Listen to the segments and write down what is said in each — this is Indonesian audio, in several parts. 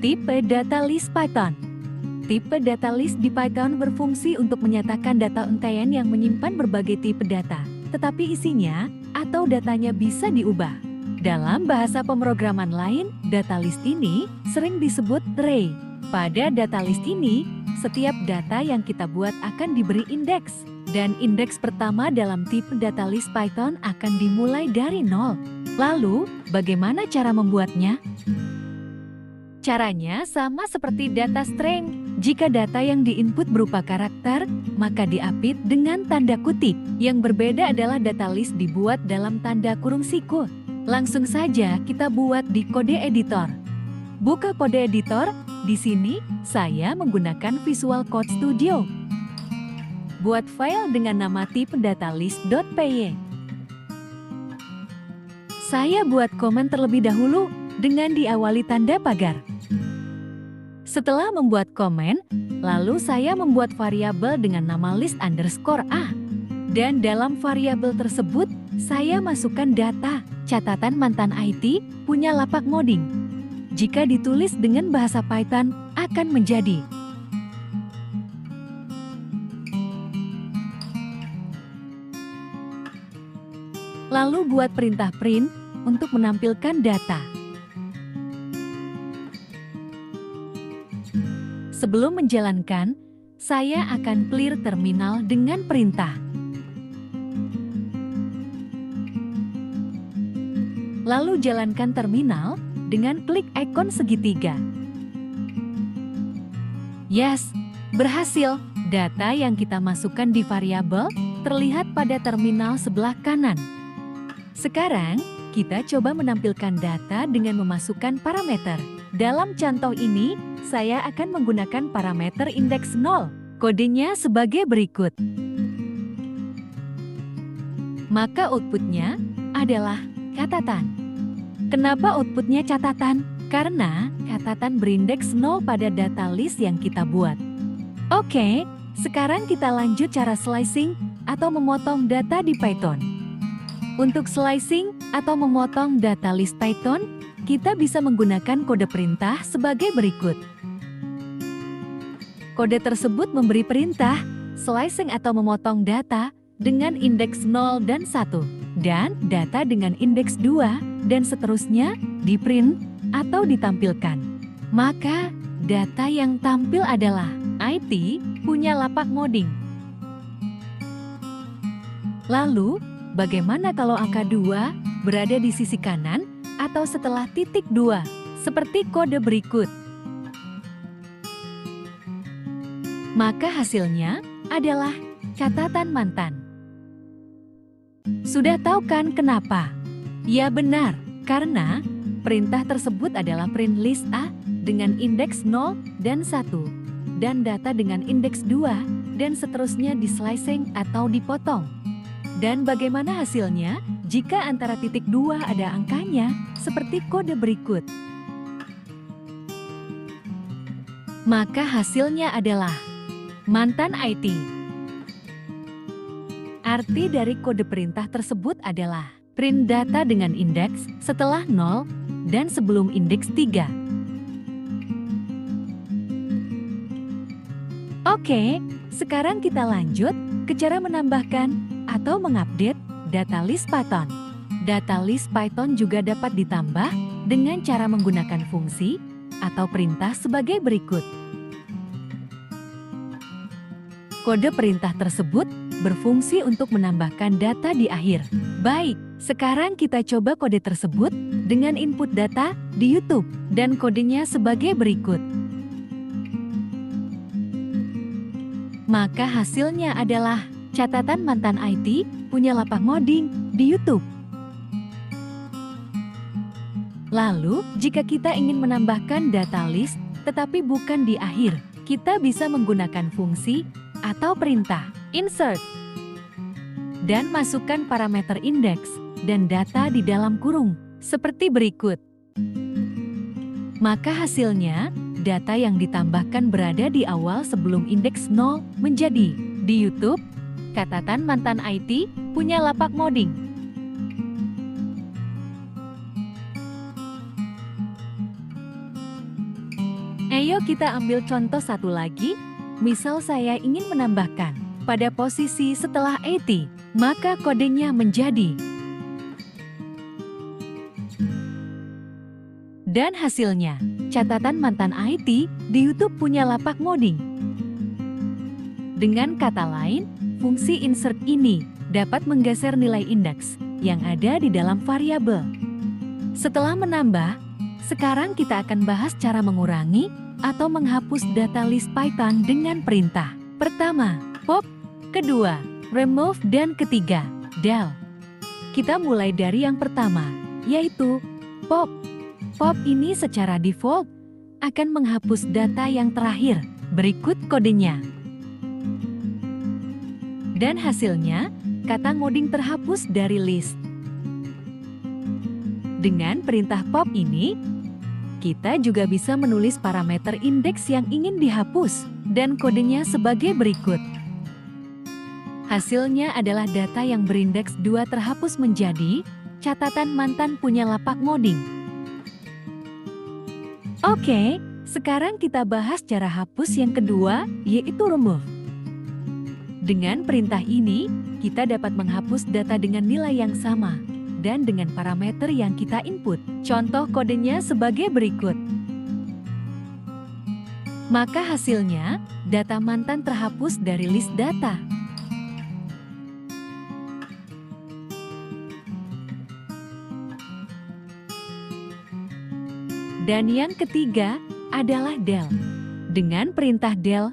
Tipe data list Python. Tipe data list di Python berfungsi untuk menyatakan data untaian yang menyimpan berbagai tipe data, tetapi isinya atau datanya bisa diubah. Dalam bahasa pemrograman lain, data list ini sering disebut array. Pada data list ini, setiap data yang kita buat akan diberi indeks, dan indeks pertama dalam tipe data list Python akan dimulai dari 0. Lalu, bagaimana cara membuatnya? Caranya sama seperti data string. Jika data yang diinput berupa karakter, maka diapit dengan tanda kutip. Yang berbeda adalah data list dibuat dalam tanda kurung siku. Langsung saja kita buat di kode editor. Buka kode editor. Di sini, saya menggunakan Visual Code Studio. Buat file dengan nama tipe datalist.py. Saya buat komen terlebih dahulu dengan diawali tanda pagar. Setelah membuat komen, lalu saya membuat variabel dengan nama list_a. Dan dalam variabel tersebut, saya masukkan data. Catatan mantan IT punya lapak ngoding. Jika ditulis dengan bahasa Python, akan menjadi lalu buat perintah print untuk menampilkan data. Sebelum menjalankan, saya akan clear terminal dengan perintah. Lalu jalankan terminal dengan klik ikon segitiga. Yes, berhasil. Data yang kita masukkan di variabel terlihat pada terminal sebelah kanan. Sekarang, kita coba menampilkan data dengan memasukkan parameter. Dalam contoh ini, saya akan menggunakan parameter indeks 0. Kodenya sebagai berikut. Maka outputnya adalah catatan. Kenapa outputnya catatan? Karena catatan berindeks 0 pada data list yang kita buat. Oke, sekarang kita lanjut cara slicing atau memotong data di Python. Untuk slicing atau memotong data list Python, kita bisa menggunakan kode perintah sebagai berikut. Kode tersebut memberi perintah slicing atau memotong data dengan indeks 0 dan 1, dan data dengan indeks 2, dan seterusnya di print atau ditampilkan. Maka, data yang tampil adalah IT punya lapak ngoding. Lalu, bagaimana kalau angka 2 berada di sisi kanan atau setelah titik 2, seperti kode berikut? Maka hasilnya adalah catatan mantan. Sudah tahu kan kenapa? Ya benar, karena perintah tersebut adalah print list A dengan indeks 0 dan 1, dan data dengan indeks 2, dan seterusnya di slicing atau dipotong. Dan bagaimana hasilnya jika antara titik 2 ada angkanya, seperti kode berikut? Maka hasilnya adalah mantan IT. Arti dari kode perintah tersebut adalah print data dengan indeks setelah 0 dan sebelum indeks 3. Oke, sekarang kita lanjut ke cara menambahkan atau mengupdate data list Python. Data list Python juga dapat ditambah dengan cara menggunakan fungsi atau perintah sebagai berikut. Kode perintah tersebut berfungsi untuk menambahkan data di akhir. Baik, sekarang kita coba kode tersebut dengan input data di YouTube, dan kodenya sebagai berikut. Maka hasilnya adalah catatan mantan IT punya lapak ngoding di YouTube. Lalu, jika kita ingin menambahkan data list, tetapi bukan di akhir, kita bisa menggunakan fungsi atau perintah insert dan masukkan parameter indeks dan data di dalam kurung seperti berikut. Maka hasilnya, data yang ditambahkan berada di awal sebelum indeks 0 menjadi di YouTube, catatan mantan IT punya lapak ngoding. Ayo kita ambil contoh satu lagi. Misal saya ingin menambahkan pada posisi setelah 80, maka kodenya menjadi. Dan hasilnya, catatan mantan IT di YouTube punya lapak ngoding. Dengan kata lain, fungsi insert ini dapat menggeser nilai indeks yang ada di dalam variabel. Setelah menambah, sekarang kita akan bahas cara mengurangi atau menghapus data list Python dengan perintah. Pertama, pop, kedua, remove, dan ketiga, del. Kita mulai dari yang pertama, yaitu pop. Pop ini secara default akan menghapus data yang terakhir, berikut kodenya. Dan hasilnya, kata ngoding terhapus dari list. Dengan perintah pop ini, kita juga bisa menulis parameter indeks yang ingin dihapus dan kodenya sebagai berikut. Hasilnya adalah data yang berindeks 2 terhapus menjadi catatan mantan punya lapak ngoding. Oke, sekarang kita bahas cara hapus yang kedua, yaitu remove. Dengan perintah ini, kita dapat menghapus data dengan nilai yang sama dan dengan parameter yang kita input. Contoh kodenya sebagai berikut. Maka hasilnya, data mantan terhapus dari list data. Dan yang ketiga adalah del. Dengan perintah del,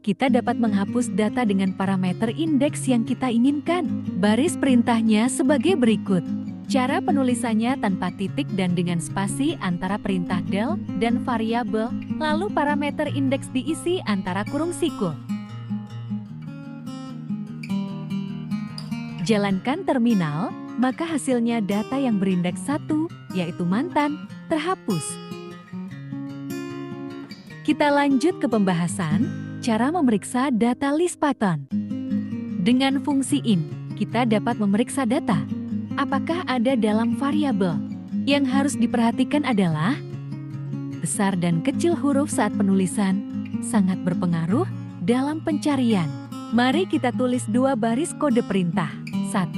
kita dapat menghapus data dengan parameter indeks yang kita inginkan. Baris perintahnya sebagai berikut. Cara penulisannya tanpa titik dan dengan spasi antara perintah del dan variabel, lalu parameter indeks diisi antara kurung siku. Jalankan terminal, maka hasilnya data yang berindeks 1, yaitu mantan, terhapus. Kita lanjut ke pembahasan cara memeriksa data list Python. Dengan fungsi in, kita dapat memeriksa data. Apakah ada dalam variabel? Yang harus diperhatikan adalah besar dan kecil huruf saat penulisan sangat berpengaruh dalam pencarian. Mari kita tulis 2 baris kode perintah. 1.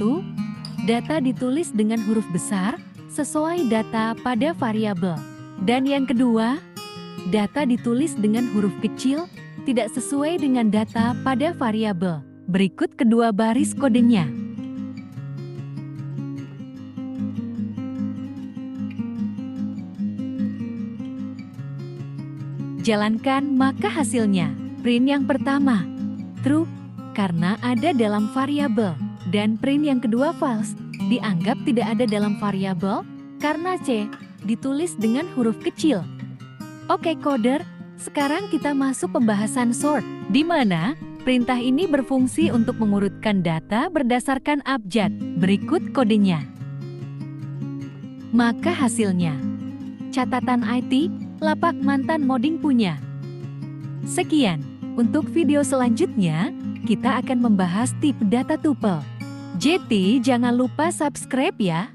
Data ditulis dengan huruf besar sesuai data pada variabel. Dan yang kedua, data ditulis dengan huruf kecil tidak sesuai dengan data pada variabel. Berikut kedua baris kodenya. Jalankan, maka hasilnya, print yang pertama, true, karena ada dalam variabel. Dan print yang kedua false, dianggap tidak ada dalam variabel, karena C, ditulis dengan huruf kecil. Oke coder, sekarang kita masuk pembahasan sort, di mana perintah ini berfungsi untuk mengurutkan data berdasarkan abjad. Berikut kodenya. Maka hasilnya, catatan IT, lapak mantan ngoding punya. Sekian, untuk video selanjutnya, kita akan membahas tipe data tuple. Jadi jangan lupa subscribe ya.